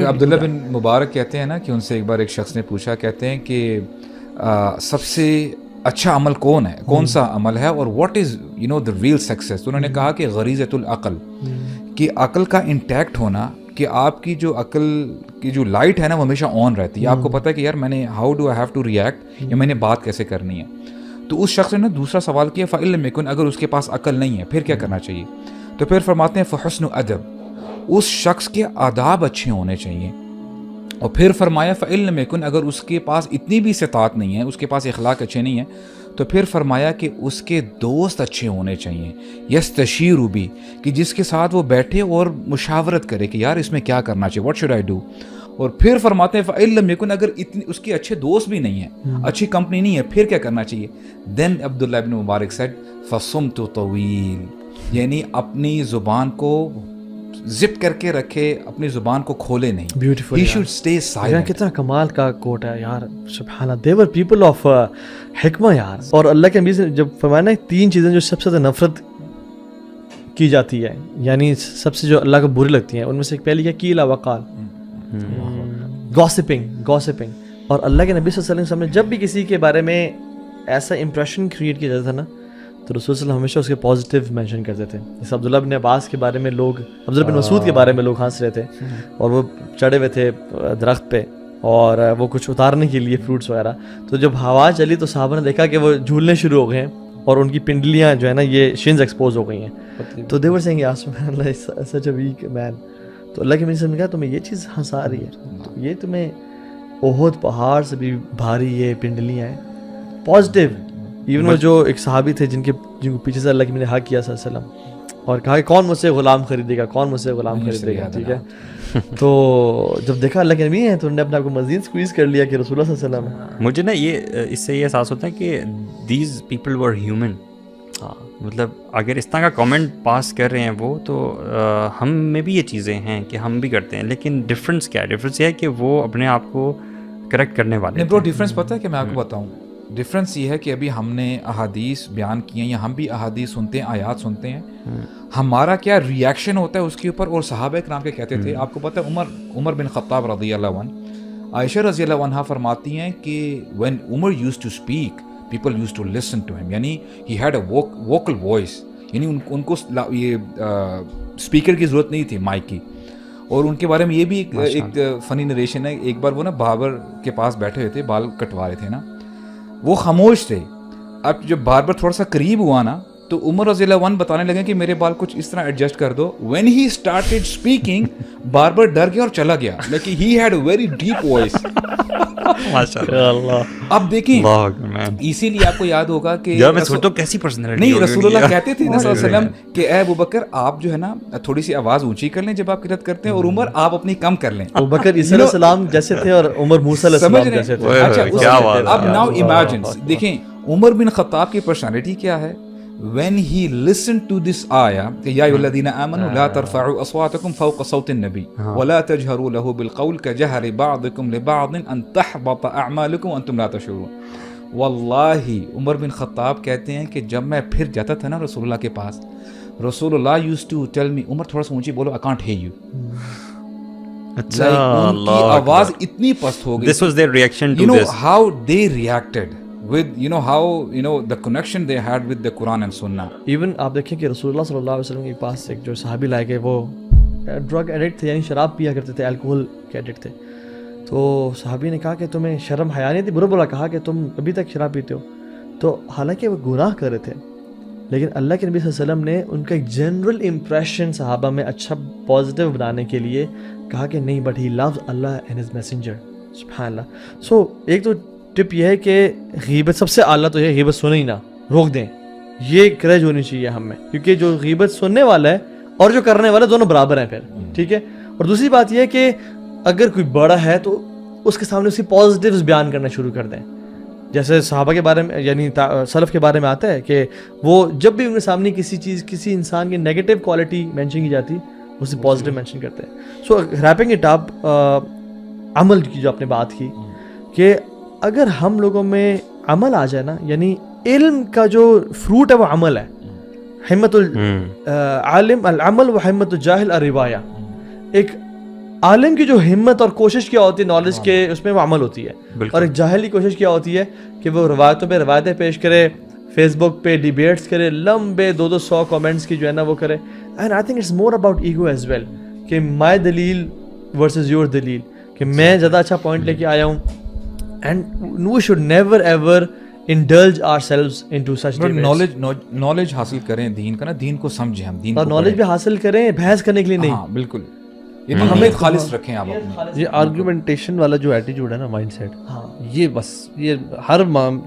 عبداللہ بن مبارک کہتے ہیں نا کہ ان سے ایک بار ایک شخص نے پوچھا, کہتے ہیں کہ سب سے اچھا عمل کون ہے, کون سا عمل ہے, اور what is the real success. تو انہوں نے کہا کہ غریزۃ العقل, کہ عقل کا انٹیکٹ ہونا, کہ آپ کی جو عقل کی جو لائٹ ہے نا وہ ہمیشہ آن رہتی ہے. آپ کو پتہ ہے کہ یار میں نے how do I have to react, یا میں نے بات کیسے کرنی ہے. تو اس شخص نے دوسرا سوال کیا فَإِن لَمْ يَكُنْ, اگر اس کے پاس عقل نہیں ہے پھر کیا کرنا چاہیے. تو پھر فرماتے ہیں فحسن ادب, اس شخص کے آداب اچھے ہونے چاہیے. اور پھر فرمایا فَإِن لَمْ يَكُنْ, اگر اس کے پاس اتنی بھی استطاعت نہیں ہے, اس کے پاس اخلاق اچھے نہیں ہیں, تو پھر فرمایا کہ اس کے دوست اچھے ہونے چاہیے. یستشیر بھی, کہ جس کے ساتھ وہ بیٹھے اور مشاورت کرے کہ یار اس میں کیا کرنا چاہیے, واٹ شوڈ آئی ڈو. اور پھر فرماتے ہیں فَإِن لَمْ يَكُنْ, اگر اتنی اس کے اچھے دوست بھی نہیں ہیں, اچھی کمپنی نہیں ہے, پھر کیا کرنا چاہیے. دین عبداللہ ابن مبارک said فَصُمْتُ طویل, یعنی اپنی زبان کو زپ کر کے رکھے, اپنی زبان کو کھولے نہیں. Beautiful, he should stay silent. کتنا کمال کا کوٹ ہے یار, سبحان اللہ. دے ور پیپل آف حکمہ یار. اور اللہ کے نبی سے جب فرمایا نا 3 چیزیں جو سب سے زیادہ نفرت کی جاتی ہے, یعنی سب سے جو اللہ کو بری لگتی ہیں, ان میں سے ایک پہلی کیا, قیل وقال, گوسپنگ. اور اللہ کے نبی صلی اللہ علیہ وسلم نے جب بھی کسی کے بارے میں ایسا امپریشن کریٹ کیا جاتا تھا نا, تو رسول صلی اللہ علیہ وسلم ہمیشہ اس کے پازیٹیو مینشن کرتے تھے. جیسے عبداللہ بن عباس کے بارے میں لوگ, عبداللہ بن مسعود کے بارے میں لوگ ہنس رہے تھے, اور وہ چڑھے ہوئے تھے درخت پہ, اور وہ کچھ اتارنے کے لیے فروٹس وغیرہ. تو جب ہوا چلی تو صحابہ نے دیکھا کہ وہ جھولنے شروع ہو گئے ہیں, اور ان کی پنڈلیاں جو ہے نا یہ شنز ایکسپوز ہو گئی ہیں. تو they were saying یا سبحان اللہ such a weak man. تو اللہ کے نبی نے کہا تمہیں یہ چیز ہنسا رہی ہے, تو یہ تمہیں احد پہاڑ سے بھی بھاری یہ پنڈلیاں ہیں. پازیٹیو. ایون وہ جو ایک صحابی تھے جن کو پیچھے سے اللہ کے نبی نے حق کیا صلی اللہ علیہ وسلم, اور کہا کہ کون مجھ سے غلام خریدے گا, کون مجھ سے غلام خریدے گا. ٹھیک ہے, تو جب دیکھا اللہ کے نبی ہیں تو انہوں نے اپنے آپ کو مزید اسکویز کر لیا کہ رسول اللہ صلی اللہ علیہ وسلم. مجھے نا یہ اس سے یہ احساس ہوتا ہے کہ دیز پیپل ور ہیومن. مطلب اگر اس طرح کا کامنٹ پاس کر رہے ہیں وہ, تو ہم میں بھی یہ چیزیں ہیں کہ ہم بھی کرتے ہیں, لیکن ڈفرینس کیا ہے؟ ڈفرینس یہ ہے کہ وہ اپنے آپ کو کریکٹ کرنے والے. نہیں برو, ڈفرینس پتہ ہے کہ میں آپ کو بتاؤں. ڈفرینس یہ ہے کہ ابھی ہم نے احادیث بیان کی ہیں, یا ہم بھی احادیث سنتے ہیں, آیات سنتے ہیں, ہمارا کیا ریئیکشن ہوتا ہے اس کے اوپر. اور صحابہ کرام کے کہتے تھے, آپ کو پتہ ہے عمر بن خطاب رضی اللہ عنہ, عائشہ رضی اللہ عنہا فرماتی ہیں کہ when Umar used to speak people used to listen to him, یعنی he had a vocal voice, یعنی ان کو یہ اسپیکر کی ضرورت نہیں تھی, مائک کی. اور ان کے بارے میں یہ بھی ایک فنی نریشن ہے. ایک بار وہ نا باربر کے پاس بیٹھے ہوئے تھے, بال کٹوا رہے تھے نا, وہ خاموش تھے. اب جب باربر تھوڑا سا قریب ہوا نا, تو عمر رضی اللہ عنہ بتانے لگے کہ میرے بال کچھ اس طرح ایڈجسٹ کر دو. when he started speaking barber ڈر گیا اور چلا گیا, لیکن he had a very deep voice. اب دیکھیں, اسی لیے آپ کو یاد ہوگا کہ کیسی پرسنالٹی نہیں, رسول اللہ کہتے تھے صلی اللہ علیہ وسلم کہ اے ابوبکر آپ جو ہے نا تھوڑی سی آواز اونچی کر لیں جب آپ قرات کرتے ہیں, اور عمر آپ اپنی کم کر لیں. ابوبکر عیسی علیہ السلام جیسے تھے اور عمر موسیٰ علیہ السلام جیسے تھے. اچھا, اب ناؤ امیجن, دیکھیں عمر بن خطاب کی پرسنالٹی کیا ہے. when he listened to this آیا کہ یا ایھا الذین آمنوا لا ترفعوا اصواتکم فوق صوت النبی ولا تجهروا له بالقول كجهر بعضکم لبعض ان تحبط اعمالکم وانتم لا تشعرون. واللہ عمر بن خطاب کہتے ہیں کہ جب میں پھر جاتا تھا نا رسول اللہ کے پاس, رسول اللہ used to tell me عمر تھوڑا سا اونچی بولو, I can't hear you. ان کی آواز اتنی پست ہو گئی. This was their reaction to you know this. how they reacted with how the connection they had with the Quran and Sunnah. Even آپ دیکھیں کہ رسول اللہ صلی اللہ علیہ وسلم کے پاس ایک جو صحابی لائے گئے, وہ ڈرگ ایڈکٹ تھے, یعنی شراب پیا کرتے تھے, الکوہل کے ایڈکٹ تھے. تو صحابی نے کہا کہ تمہیں شرم حیا نہیں تھی, برا برا کہا کہ تم ابھی تک شراب پیتے ہو. تو حالانکہ وہ گناہ کر رہے تھے, لیکن اللہ کے نبی صلی اللہ علیہ وسلم نے ان کا ایک جنرل امپریشن صحابہ میں اچھا پازیٹیو بنانے کے لیے کہا کہ نہیں, بٹ ہی لوز اللہ اینڈ ہز میسنجر. سبحان اللہ. سو ایک تو ٹپ یہ ہے کہ غیبت سب سے اعلیٰ تو یہ غیبت سنے ہی نہ, روک دیں. یہ کریج ہونی چاہیے ہم میں, کیونکہ جو غیبت سننے والا ہے اور جو کرنے والا دونوں برابر ہیں پھر. ٹھیک ہے. اور دوسری بات یہ ہے کہ اگر کوئی بڑا ہے تو اس کے سامنے اس کی پازیٹیوز بیان کرنا شروع کر دیں. جیسے صحابہ کے بارے میں یعنی سلف کے بارے میں آتا ہے کہ وہ جب بھی ان کے سامنے کسی انسان کی نیگیٹو کوالٹی مینشن کی جاتی اسے پازیٹیو مینشن کرتے ہیں. سو ریپنگ اٹ اپ, عمل کی جو آپ نے بات کی کہ اگر ہم لوگوں میں عمل آ جائے نا, یعنی علم کا جو فروٹ ہے وہ عمل ہے. ہمت العالم العمل و ہمت الجاہل الروایہ. ایک عالم کی جو ہمت اور کوشش کیا ہوتی ہے نالج کے اس میں وہ عمل ہوتی ہے, اور ایک جاہل کی کوشش کیا ہوتی ہے کہ وہ روایتوں پہ روایتیں پیش کرے, فیس بک پہ ڈیبیٹس کرے, لمبے 200 کامنٹس کی جو ہے نا وہ کرے. And I think it's more about ego as well, کہ مائی دلیل ورسز یور دلیل, کہ میں زیادہ اچھا پوائنٹ لے کے آیا ہوں. And we should never ever indulge ourselves into such debates. Knowledge حاصل کریں دین کا نا, دین کو سمجھیں, ہم دین اور کو نالج بھی حاصل کریں بحث کرنے کے لیے نہیں. ہاں بالکل, یہ تو ہمیں خالص رکھیں آپ اپنے. یہ آرگومنٹیشن والا جو ایٹیٹیوڈ ہے نا, مائنڈ سیٹ, ہاں یہ بس یہ ہر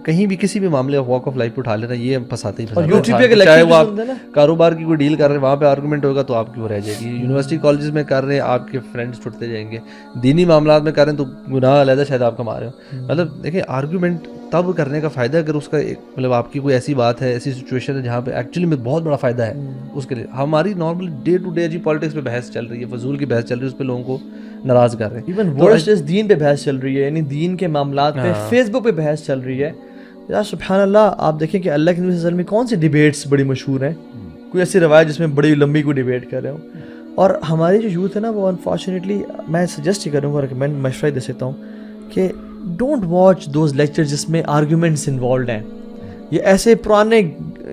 کہیں بھی کسی بھی معاملے واک آف لائف پہ اٹھا لینا, یہ پھنساتے ہی اور پھنساتے یوٹیوب پہ ہیں. کے چاہے وہ لیکچر آپ کاروبار کی کوئی ڈیل کر رہے ہیں, وہاں پہ آرگومنٹ ہوگا تو آپ کی وہ رہ جائے گی. یونیورسٹی کالجز میں کر رہے ہیں, آپ کے فرینڈس چھٹتے جائیں گے. دینی معاملات میں کر رہے ہیں تو گناہ علیحدہ شاید آپ کما رہے ہو. مطلب دیکھیں, آرگومنٹ تب کرنے کا فائدہ ہے اگر اس کا مطلب آپ کی کوئی ایسی بات ہے, ایسی سچویشن ہے جہاں پہ ایکچولی میں بہت بڑا فائدہ ہے اس کے لیے. ہماری نارملی ڈے ٹو ڈے جی پالیٹکس پہ بحث چل رہی ہے, فضول کی بحث چل رہی ہے, اس پہ لوگوں کو ناراض کر رہے ہیں. ایون ورسز دین پہ بحث چل رہی ہے, یعنی دین کے معاملات پہ فیس بک پہ بحث چل رہی ہے. یار سبحان اللہ, آپ دیکھیں کہ اللہ کے نبی صلی اللہ علیہ وسلم میں کون سی ڈیبیٹس بڑی مشہور ہیں, کوئی ایسی روایت جس میں بڑی لمبی کوئی ڈیبیٹ کر رہے ہوں. اور ہماری جو یوتھ ہے نا وہ انفارچونیٹلی, میں سجیسٹ ہی کروں گا, ریکمینڈ مشورہ دے سکتا ہوں کہ ڈونٹ واچ دوز لیکچر جس میں آرگیومنٹس انوالوڈ ہیں. یہ ایسے پرانے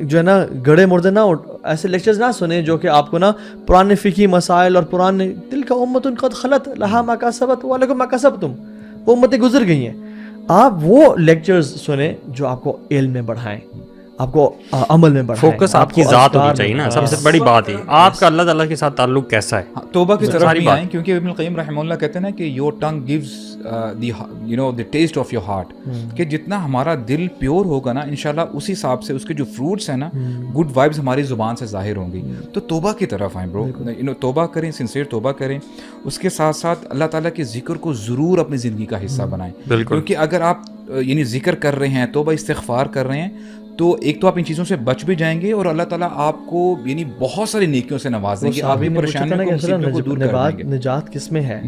جو ہے نا گڑے مردے نہ, ایسے لیکچرز نہ سنیں جو کہ آپ کو نا پرانے فقہی مسائل اور پرانے تلک امۃ قد خلت لہا ما کسبت ولکم ما کسبتم, وہ امتیں گزر گئی ہیں. آپ وہ لیکچرز سنیں جو آپ کو علم میں بڑھائیں, آپ کو عمل میں بڑھائیں. فوکس آپ کی ذات ہونی چاہیے نا, سب سے بڑی بات ہے آپ کا اللہ تعالیٰ کے ساتھ تعلق کیسا ہے. توبہ کی طرف بھی آئیں, کیونکہ ابن القیم رحمہ اللہ کہتے ہیں نا کہ your tongue gives the test of your heart, کہ جتنا ہمارا دل پیور ہوگا نا انشاءاللہ اسی حساب سے اس کے جو فروٹس ہیں نا, گڈ وائبس ہماری زبان سے ظاہر ہوں گی. تو توبہ کی طرف آئیں برو, توبہ کریں, سنسیئر توبہ کریں. اس کے ساتھ ساتھ اللہ تعالیٰ کے ذکر کو ضرور اپنی زندگی کا حصہ بنائیں, کیونکہ اگر آپ یعنی ذکر کر رہے ہیں, توبہ استغفار کر رہے ہیں, تو ایک تو آپ ان چیزوں سے بچ بھی جائیں گے, اور اللہ تعالیٰ آپ کو یعنی بہت ساری نیکیوں سے نواز دیں گے, آپ کی پریشانیوں کو مصیبتوں کو دور کر دیں گے. نجات کس میں ہے؟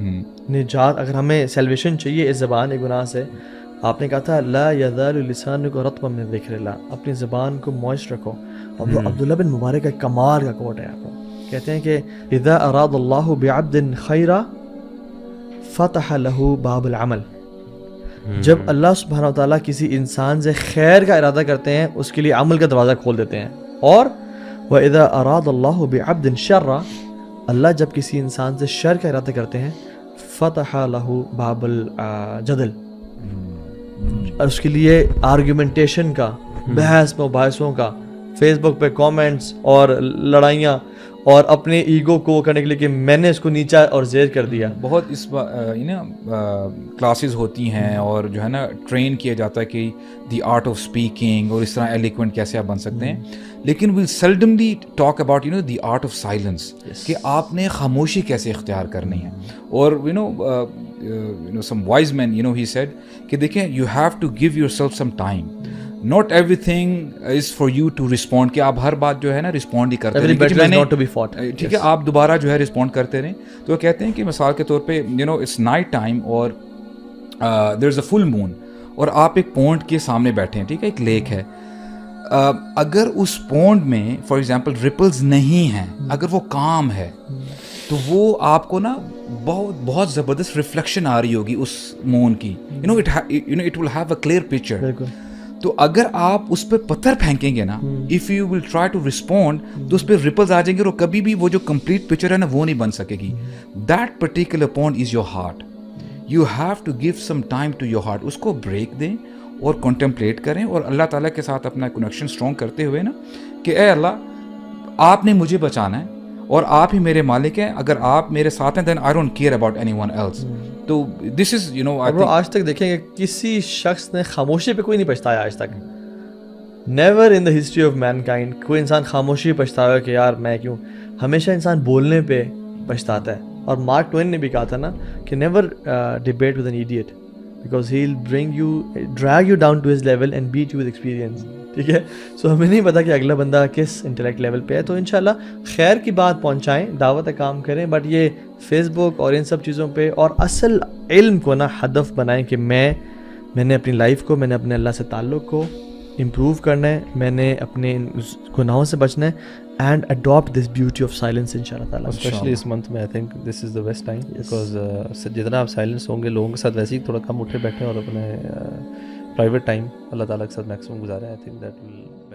نجات, اگر ہمیں سیلویشن چاہیے اس زبان گناہ سے, آپ نے کہا تھا لا یزال لسانک رطبا من ذکر اللہ, اپنی زبان کو موئسٹ رکھو. اور عبداللہ بن مبارک کا کمال کا کوٹ ہے, آپ کو کہتے ہیں کہ اذا اراد اللہ بعبد خیرا فتح له باب العمل. جب اللہ سبحانہ و تعالیٰ کسی انسان سے خیر کا ارادہ کرتے ہیں اس کے لیے عمل کا دروازہ کھول دیتے ہیں. اور وَإِذَا أَرَادَ اللَّهُ بِعَبْدٍ شَرًّا, اللہ جب کسی انسان سے شر کا ارادہ کرتے ہیں فَتَحَ لَهُ بَابَ الْجَدَلِ, اور اس کے لیے آرگیومنٹیشن کا, بحث مباحثوں کا, فیس بک پہ کامنٹس اور لڑائیاں, اور اپنے ایگو کو کرنے کے لیے کہ میں نے اس کو نیچا اور زیر کر دیا. بہت اس کلاسز ہوتی ہیں اور جو ہے نا ٹرین کیا جاتا ہے کہ دی آرٹ آف اسپیکنگ, اور اس طرح ایلیکوینٹ کیسے آپ بن سکتے ہیں, لیکن we'll seldomly talk about the art of silence, کہ آپ نے خاموشی کیسے اختیار کرنی ہے. اور سم وائز مین ہی سیڈ کہ دیکھیں you have to give yourself some time, not everything is for you to respond, کہ آپ ہر بات جو ہے نا رسپونڈ ہی کرتے رہیں, ٹھیک ہے, آپ دوبارہ جو ہے رسپونڈ کرتے رہیں. تو وہ کہتے ہیں کہ مثال کے طور پہ اٹس نائٹ ٹائم اور دیر از اے فل مون, اور آپ ایک پونڈ کے سامنے بیٹھے ہیں, ٹھیک ہے, ایک لیک ہے. اگر اس پونڈ میں فار ایگزامپل ریپلز نہیں ہیں, اگر وہ کام ہے, تو وہ آپ کو نا بہت زبردست ریفلیکشن آ رہی ہوگی اس مون کی, it will have a clear picture. تو اگر آپ اس پہ پتھر پھینکیں گے نا, if you will try to respond, تو اس پہ ریپلز آ جائیں گے, اور کبھی بھی وہ جو کمپلیٹ پکچر ہے نا وہ نہیں بن سکے گی. That particular point is your heart. You have to give some time to your heart, اس کو بریک دیں اور کنٹمپلیٹ کریں, اور اللہ تعالیٰ کے ساتھ اپنا کنیکشن اسٹرانگ کرتے ہوئے نا کہ اے اللہ آپ نے مجھے بچانا ہے اور آپ ہی میرے مالک ہیں, اگر آپ میرے ساتھ ہیں then I don't care about anyone else. تو دس از آج تک دیکھیں کہ کسی شخص نے خاموشی پہ کوئی نہیں پچھتایا آج تک. Never in the history of mankind کوئی انسان خاموشی پچھتایا کہ یار میں کیوں. ہمیشہ انسان بولنے پہ پچھتاتا ہے. اور مارک ٹوین نے بھی کہا تھا نا کہ never debate with an idiot, because he will bring you drag you down to his level and beat you with experience. ٹھیک ہے, سو ہمیں نہیں پتا کہ اگلا بندہ کس انٹلیکٹ لیول پہ ہے. تو انشاءاللہ خیر کی بات پہنچائیں, دعوت کام کریں, بٹ یہ فیس بک اور ان سب چیزوں پہ, اور اصل علم کو نا ہدف بنائیں کہ میں نے اپنی لائف کو, میں نے اپنے اللہ سے تعلق کو امپروو کرنا ہے, میں نے اپنے گناہوں سے بچنا ہے, and adopt this beauty of silence inshallah ta'ala. Especially اس منتھ میں I think this is the best time because جتنا آپ سائلنس ہوں گے لوگوں کے ساتھ ویسے ہی تھوڑا کم اٹھے بیٹھے اور اپنے پرائیویٹ ٹائم اللہ تعالیٰ کے ساتھ میکسیمم گزاریں. I think that will